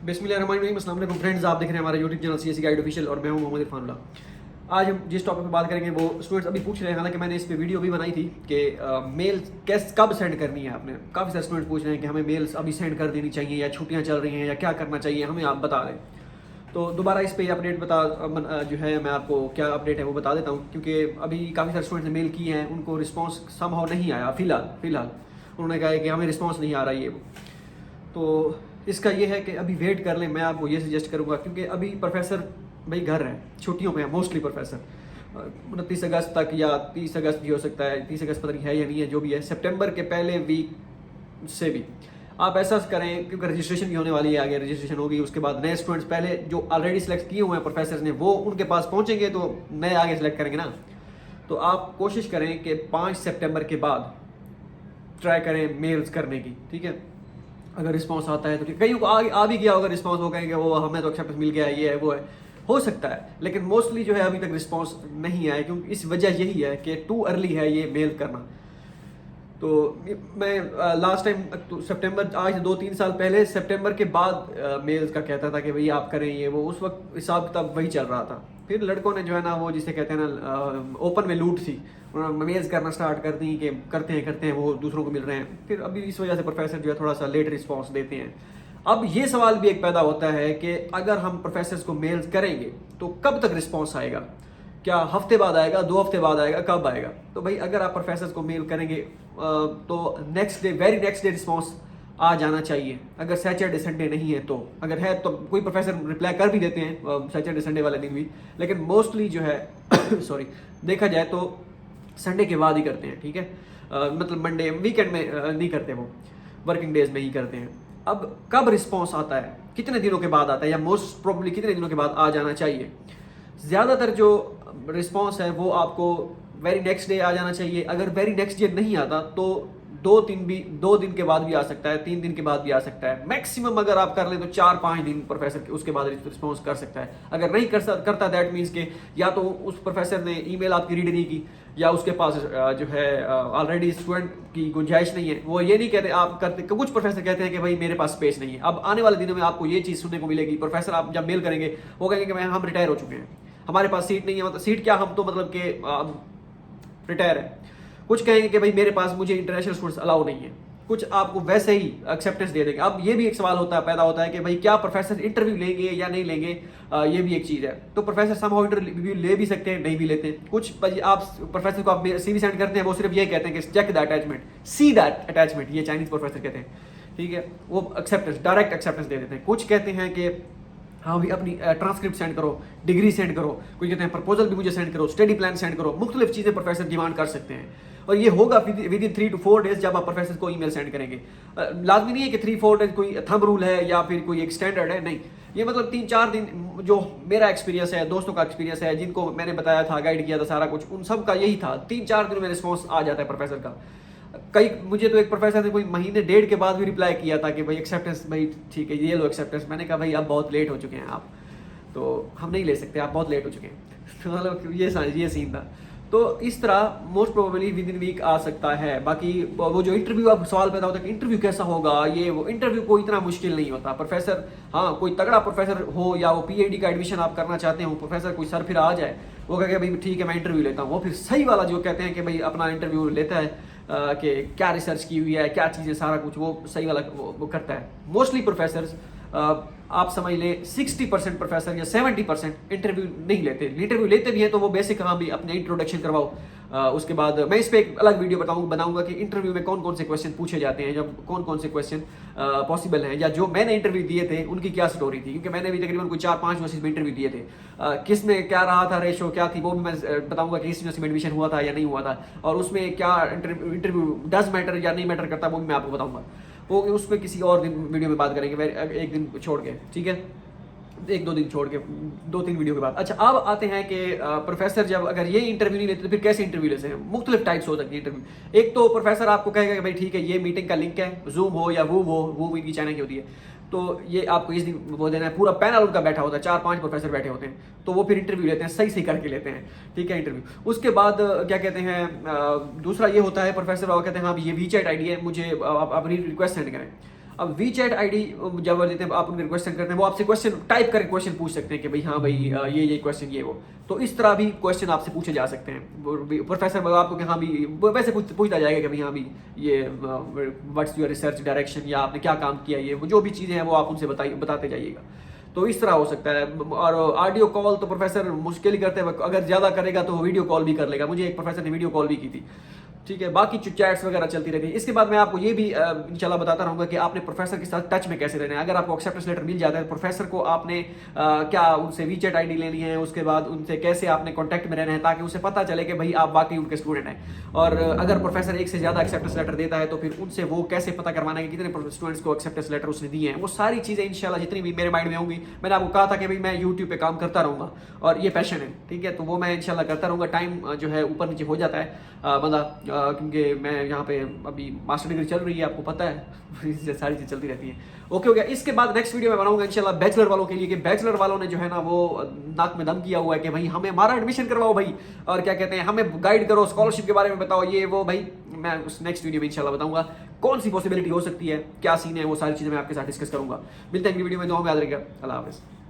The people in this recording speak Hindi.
बिस्मिल्लाहिर्रहमानिर्रहीम। अस्सलाम वालेकुम फ्रेंड्स, आप देख रहे हैं हमारा YouTube channel CSC guide official और मैं हूं मोहम्मद इरफानुल्लाह। आज हम जिस टॉपिक पे बात करेंगे वो स्टूडेंट्स अभी पूछ रहे हैं, हालांकि मैंने इस पे वीडियो भी बनाई थी कि मेल कैस कब सेंड करनी है आपने। काफ़ी सारे स्टूडेंट पूछ रहे हैं कि हमें मेल्स अभी सेंड कर देनी चाहिए या छुट्टियाँ चल रही हैं या क्या करना चाहिए, हमें आप बता दें। तो दोबारा इस पे अपडेट जो है मैं आपको क्या अपडेट है वो बता देता हूँ, क्योंकि अभी काफ़ी सारे स्टूडेंट्स ने मेल किए हैं, उनको रिस्पॉन्स समहाउ नहीं आया। फ़िलहाल उन्होंने कहा है कि हमें रिस्पॉन्स नहीं आ रहा है ये। तो इसका ये है कि अभी वेट कर लें। मैं आपको ये सजेस्ट करूँगा, क्योंकि अभी प्रोफेसर भाई घर हैं, छुट्टियों पे हैं मोस्टली प्रोफेसर। 29 अगस्त तक या 30 अगस्त भी हो सकता है, 30 अगस्त पता नहीं है या नहीं है, जो भी है सितंबर के पहले वीक से भी आप ऐसा करें, क्योंकि रजिस्ट्रेशन भी होने वाली है, आगे रजिस्ट्रेशन होगी, उसके बाद नए स्टूडेंट्स पहले जो ऑलरेडी सेलेक्ट किए हुए हैं प्रोफेसर ने वो उनके पास पहुंचेंगे तो नए आगे सेलेक्ट करेंगे ना। तो आप कोशिश करें कि 5 सितंबर के बाद ट्राई करें मेल्स करने की, ठीक है। अगर रिस्पांस आता है तो ठीक, कहीं को आ भी गया होगा रिस्पांस, वो कहेंगे वो हमें तो एक्सेप्टेंस मिल गया है, ये है वो है, हो सकता है। लेकिन मोस्टली जो है अभी तक रिस्पांस नहीं आया, क्योंकि इस वजह यही है कि टू अर्ली है ये मेल करना। तो मैं लास्ट टाइम सितंबर, आज 2-3 साल पहले सितंबर के बाद मेल्स का कहता था कि भाई आप करें ये वो, उस वक्त हिसाब किताब वही चल रहा था। फिर लड़कों ने जो है ना वो जिसे कहते हैं ना ओपन में लूट थी, उन्होंने मेल्स करना स्टार्ट कर दी कि करते हैं वो दूसरों को मिल रहे हैं। फिर अभी इस वजह से प्रोफेसर जो है थोड़ा सा लेट रिस्पॉन्स देते हैं। अब ये सवाल भी एक पैदा होता है कि अगर हम प्रोफेसर्स को मेल्स करेंगे तो कब तक रिस्पॉन्स आएगा, क्या हफ्ते बाद आएगा, 2 हफ्ते बाद आएगा, कब आएगा। तो भाई अगर आप प्रोफेसर्स को मेल करेंगे तो next day, very next day response आ जाना चाहिए। अगर सैटरडे संडे नहीं है तो, अगर है तो कोई प्रोफेसर रिप्लाई कर भी देते हैं सैटरडे संडे वाले दिन भी, लेकिन मोस्टली जो है सॉरी देखा जाए तो संडे के बाद ही करते हैं, ठीक है। मतलब मंडे वीकेंड में नहीं करते, वो वर्किंग डेज में ही करते हैं। अब कब रिस्पॉन्स आता है, कितने दिनों के बाद आता है, या मोस्ट प्रोबेबली कितने दिनों के बाद आ जाना चाहिए। ज़्यादातर जो रिस्पॉन्स है वो आपको वेरी नेक्स्ट डे आ जाना चाहिए। अगर वेरी नेक्स्ट डे नहीं आता तो 2 दिन के बाद भी आ सकता है, 3 दिन के बाद भी आ सकता है। मैक्सिमम अगर आप कर लें तो 4-5 दिन प्रोफेसर के उसके बाद रिस्पॉन्स कर सकता है। अगर नहीं करता दैट मीन्स के या तो उस प्रोफेसर ने ईमेल आपकी रीड नहीं की, या उसके पास जो है ऑलरेडी स्टूडेंट की गुंजाइश नहीं है। वो ये नहीं कहते आप करते, कुछ प्रोफेसर कहते हैं कि भाई मेरे पास स्पेस नहीं है। अब आने वाले दिनों में आपको ये चीज़ सुनने को मिलेगी, प्रोफेसर आप जब मेल करेंगे वो कहेंगे कि हम रिटायर हो चुके हैं, हमारे पास सीट नहीं है। मतलब सीट क्या, हम तो मतलब कि रिटायर है। कुछ कहेंगे कि भाई मेरे पास, मुझे इंटरनेशनल स्टूडेंट्स अलाउ नहीं है। कुछ आपको वैसे ही एक्सेप्टेंस दे देंगे। अब ये भी एक सवाल पैदा होता है कि भाई क्या प्रोफेसर इंटरव्यू लेंगे या नहीं लेंगे, ये भी एक चीज़ है। तो प्रोफेसर समहाउ इंटरव्यू ले भी सकते हैं, नहीं भी लेते। कुछ आप प्रोफेसर को आप सीवी सेंड करते हैं, वो सिर्फ ये कहते हैं कि check the attachment, see that attachment, ये चाइनीज प्रोफेसर कहते हैं, ठीक है। वो एक्सेप्टेंस, डायरेक्ट एक्सेप्टेंस दे देते हैं। कुछ कहते हैं कि हाँ भी अपनी ट्रांसक्रिप्ट सेंड करो, डिग्री सेंड करो, कोई कहते हैं प्रपोजल भी मुझे सेंड करो, स्टडी प्लान सेंड करो, मुख्तलिफ चीज़ें प्रोफेसर डिमांड कर सकते हैं। और ये होगा विद इन 3 to 4 डेज जब आप प्रोफेसर को ईमेल सेंड करेंगे। लाजमी नहीं है कि 3-4 डेज कोई थंब रूल है या फिर कोई एक स्टैंडर्ड है, नहीं। ये मतलब 3-4 दिन, जो मेरा एक्सपीरियंस है, दोस्तों का एक्सपीरियंस है, जिनको मैंने बताया था, गाइड किया था सारा कुछ, उन सब का यही था। 3-4 दिनों में रिस्पॉन्स आ जाता है प्रोफेसर का। मुझे तो एक प्रोफेसर ने कोई महीने डेढ़ के बाद भी रिप्लाई किया था कि भाई एक्सेप्टेंस, भाई ठीक है ये लो एक्सेप्टेंस। मैंने कहा भाई अब बहुत लेट हो चुके हैं आप, तो हम नहीं ले सकते, आप बहुत लेट हो चुके हैं। मतलब ये सीन था। तो इस तरह most probably within week आ सकता है। बाकी वो जो इंटरव्यू, अब सवाल पैदा होता है कि इंटरव्यू कैसा होगा, ये वो इंटरव्यू कोई इतना मुश्किल नहीं होता। प्रोफेसर, हाँ कोई तगड़ा प्रोफेसर हो या वो पीएचडी का एडमिशन आप करना चाहते हो, प्रोफेसर कोई सर फिर आ जाए, वो कहेगा भाई ठीक है मैं इंटरव्यू लेता हूँ, वो फिर सही वाला जो कहते हैं कि भाई अपना इंटरव्यू लेता है कि क्या रिसर्च की हुई है, क्या चीज़ें, सारा कुछ वो सही वाला वो करता है। मोस्टली प्रोफेसर्स आप समझ लें 60% प्रोफेसर या 70% इंटरव्यू नहीं लेते। इंटरव्यू लेते भी हैं तो वो बेसिक, हाँ भी अपने इंट्रोडक्शन करवाओ। उसके बाद मैं इस पर एक अलग वीडियो बनाऊंगा कि इंटरव्यू में कौन कौन से क्वेश्चन पूछे जाते हैं, जब कौन कौन से क्वेश्चन पॉसिबल हैं, या जो मैंने इंटरव्यू दिए थे उनकी क्या स्टोरी थी, क्योंकि मैंने भी तकरीबन कोई 4-5 यूनिवर्सिटी में इंटरव्यू दिए थे। किस में क्या रहा था, रेशो क्या थी, वो भी मैं बताऊंगा कि इस यूनिवर्सिटी में एडमिशन हुआ था या नहीं हुआ था, और उसमें क्या इंटरव्यू डज मैटर या नहीं मैटर करता, वो भी मैं आपको बताऊंगा। वो उसमें किसी और दिन वीडियो में बात करेंगे, एक दिन छोड़ के, ठीक है, 1-2 दिन छोड़ के, 2-3 वीडियो के बाद। अच्छा, अब आते हैं कि प्रोफेसर जब अगर ये इंटरव्यू नहीं लेते तो फिर कैसे इंटरव्यू लेते हैं। मुख्तलिफ टाइप्स हो सकती है इंटरव्यू। एक तो प्रोफेसर आपको कहेगा कि भाई ठीक है ये मीटिंग का लिंक है, जूम हो या वो इनकी चैनल की होती है, तो ये आपको इस दिन वो देना है। पूरा पैनल उनका बैठा होता है, 4-5 प्रोफेसर बैठे होते हैं, तो वो फिर इंटरव्यू लेते हैं, सही करके लेते हैं, ठीक है इंटरव्यू। उसके बाद क्या कहते हैं, दूसरा ये होता है प्रोफेसर कहते हैं हाँ ये वीचैट आईडी है, मुझे आप रिक्वेस्ट सेंड करें। अब वीचैट आईडी जब देते हैं आप उनके रिक्वेस्ट सेंड करते हैं, वो आपसे क्वेश्चन टाइप करके क्वेश्चन पूछ सकते हैं कि भाई हाँ भाई ये क्वेश्चन ये वो, तो इस तरह भी क्वेश्चन आपसे पूछे जा सकते हैं। प्रोफेसर आपको कि हाँ भी वैसे पूछता जाएगा कि भाई हाँ भी ये व्हाट्स योर रिसर्च डायरेक्शन, या आपने क्या काम किया, ये जो भी चीज़ें हैं वो आप उनसे बताते जाइएगा। तो इस तरह हो सकता है। और ऑडियो कॉल तो प्रोफेसर मुश्किल ही करते हैं, अगर ज़्यादा करेगा तो वीडियो कॉल भी कर लेगा। मुझे एक प्रोफेसर ने वीडियो कॉल भी की थी, ठीक है। बाकी चैट्स वगैरह चलती रहती है। इसके बाद मैं आपको ये भी इंशाल्लाह बताता रहूँगा कि आपने प्रोफेसर के साथ टच में कैसे रहना है। अगर आपको एक्सेप्टेंस लेटर मिल जाता है, प्रोफेसर को आपने क्या उनसे वीचैट आईडी लेनी है, उसके बाद उनसे कैसे आपने कांटेक्ट में रहना है ताकि उसे पता चले कि भाई आप वाकई उनके स्टूडेंट हैं। और अगर प्रोफेसर एक से ज़्यादा एक्सेप्टेंस लेटर देता है तो फिर उनसे वो कैसे पता करवाना है कि कितने स्टूडेंट्स को एक्सेप्टेंस लेटर उसने दिए हैं। वो सारी चीज़ें इंशाल्लाह जितनी भी मेरे माइंड में होंगी, मैंने आपको कहा था कि भाई मैं यूट्यूब पे काम करता रहूँगा और ये पैशन है, ठीक है। तो वो मैं इंशाल्लाह करता रहूँगा। टाइम जो है ऊपर नीचे हो जाता है बंदा, क्योंकि मैं यहाँ पे अभी मास्टर डिग्री चल रही है, आपको पता है सारी चीज़ चलती रहती है। ओके हो गया। इसके बाद नेक्स्ट वीडियो में बनाऊंगा इंशाल्लाह बैचलर वालों के लिए, कि बैचलर वालों ने जो है ना वो नाक में दम किया हुआ है कि भाई हमें हमारा एडमिशन करवाओ भाई, और क्या कहते हैं हमें गाइड करो, स्कॉलरशिप के बारे में बताओ, ये वो भाई मैं उस नेक्स्ट वीडियो में इंशाल्लाह बताऊंगा कौन सी पॉसिबिलिटी हो सकती है, क्या सीन है, वो सारी चीज़ें मैं आपके साथ डिस्कस करूंगा। मिलते हैं अगली वीडियो में, दुआ में याद रखिएगा। अल्लाह हाफिज़।